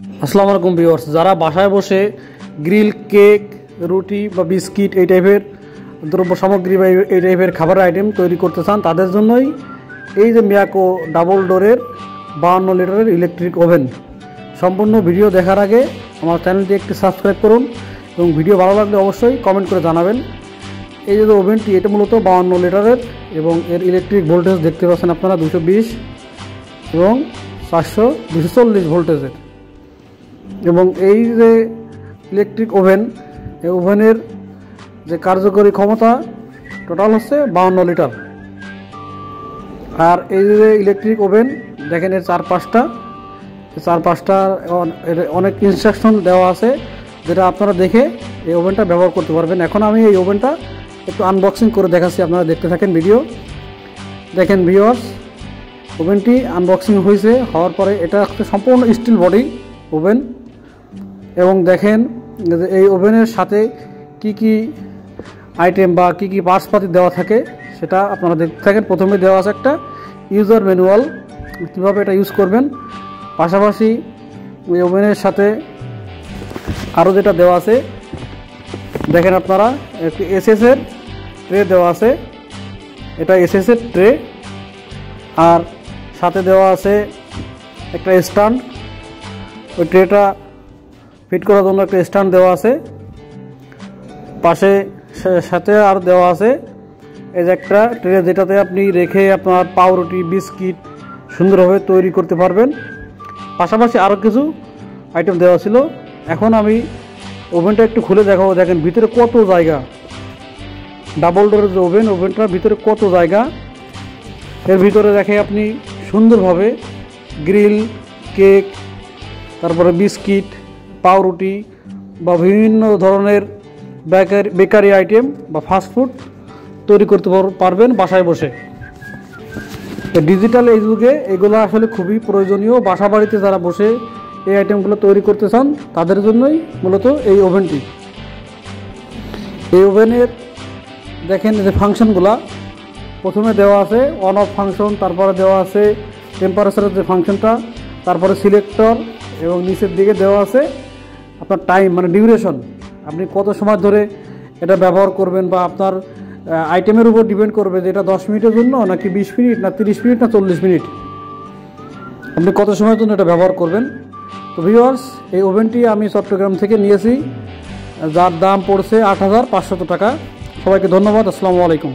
আসসালামু আলাইকুম ভিউয়ার্স, যারা বাসায় বসে গ্রিল, কেক, রুটি বা বিস্কিট এই টাইপের দ্রব্য সামগ্রী বা এই টাইপের খাবারের আইটেম তৈরি করতে চান তাদের জন্যই এই যে মিয়াকো ডাবল ডোরের 52 লিটারের ইলেকট্রিক ওভেন। সম্পূর্ণ ভিডিও দেখার আগে আমার চ্যানেলটি একটি সাবস্ক্রাইব করুন এবং ভিডিও ভালো লাগলে অবশ্যই কমেন্ট করে জানাবেন। এই যে ওভেনটি, এটা মূলত 52 লিটারের এবং এর ইলেকট্রিক ভোল্টেজ দেখতে পাচ্ছেন আপনারা 220 এবং 240 ভোল্টেজের। এবং এই যে ইলেকট্রিক ওভেন, এই ওভেনের যে কার্যকরী ক্ষমতা টোটাল হচ্ছে 52 লিটার। আর এই যে ইলেকট্রিক ওভেন দেখেন, এর চারপাশটা অনেক ইনস্ট্রাকশন দেওয়া আছে, যেটা আপনারা দেখে এই ওভেনটা ব্যবহার করতে পারবেন। এখন আমি এই ওভেনটা একটু আনবক্সিং করে দেখাচ্ছি, আপনারা দেখতে থাকেন ভিডিও। দেখেন ভিউয়ার্স, ওভেনটি আনবক্সিং হওয়ার পরে এটা হচ্ছে সম্পূর্ণ স্টিল বডি ওভেন। এবং দেখেন এই ওভেনের সাথে কি কি আইটেম বা কি কি পার্টসপাতি দেওয়া থাকে সেটা আপনারা দেখতে থাকেন। প্রথমে দেওয়া আছে একটা ইউজার ম্যানুয়াল, কীভাবে এটা ইউজ করবেন। পাশাপাশি এই ওভেনের সাথে আরও যেটা দেওয়া আছে দেখেন আপনারা, একটি এসএসের ট্রে দেওয়া আছে, এটা এসএসের ট্রে। আর সাথে দেওয়া আছে একটা স্ট্যান্ড, ওই ট্রেটা ফিট করার জন্য একটা স্ট্যান্ড দেওয়া আছে। পাশে সাথে আর দেওয়া আছে এই যে একটা ট্রে, যেটাতে আপনি রেখে আপনার পাউরুটি, বিস্কিট সুন্দরভাবে তৈরি করতে পারবেন। পাশাপাশি আরও কিছু আইটেম দেওয়া ছিল। এখন আমি ওভেনটা একটু খুলে দেখাবো। দেখেন ভিতরে কত জায়গা, ডাবল ডোরের যে ওভেনটার ভিতরে কত জায়গা। এর ভিতরে দেখে আপনি সুন্দরভাবে গ্রিল, কেক, তারপরে বিস্কিট, পাউরুটি বা বিভিন্ন ধরনের বেকারি আইটেম বা ফাস্টফুড তৈরি করতে পারবেন বাসায় বসে। ডিজিটাল এই যুগে এগুলো আসলে খুবই প্রয়োজনীয়। বাসা বাড়িতে যারা বসে এই আইটেমগুলো তৈরি করতে চান তাদের জন্যই মূলত এই ওভেনটি। এই ওভেনের দেখেন যে ফাংশনগুলা, প্রথমে দেওয়া আছে অন অফ ফাংশন, তারপরে দেওয়া আছে টেম্পারেচারের যে ফাংশনটা, তারপরে সিলেক্টর, এবং নিচের দিকে দেওয়া আছে আপনার টাইম, মানে ডিউরেশন, আপনি কত সময় ধরে এটা ব্যবহার করবেন বা আপনার আইটেমের উপর ডিপেন্ড করবে যে এটা 10 মিনিটের জন্য নাকি 20 মিনিট না 30 মিনিট না 40 মিনিট, আপনি কত সময়ের জন্য এটা ব্যবহার করবেন। তো ভিউয়ার্স, এই ওভেনটি আমি চট্টগ্রাম থেকে নিয়েছি, যার দাম পড়ছে 8,500 টাকা। সবাইকে ধন্যবাদ। আসসালামু আলাইকুম।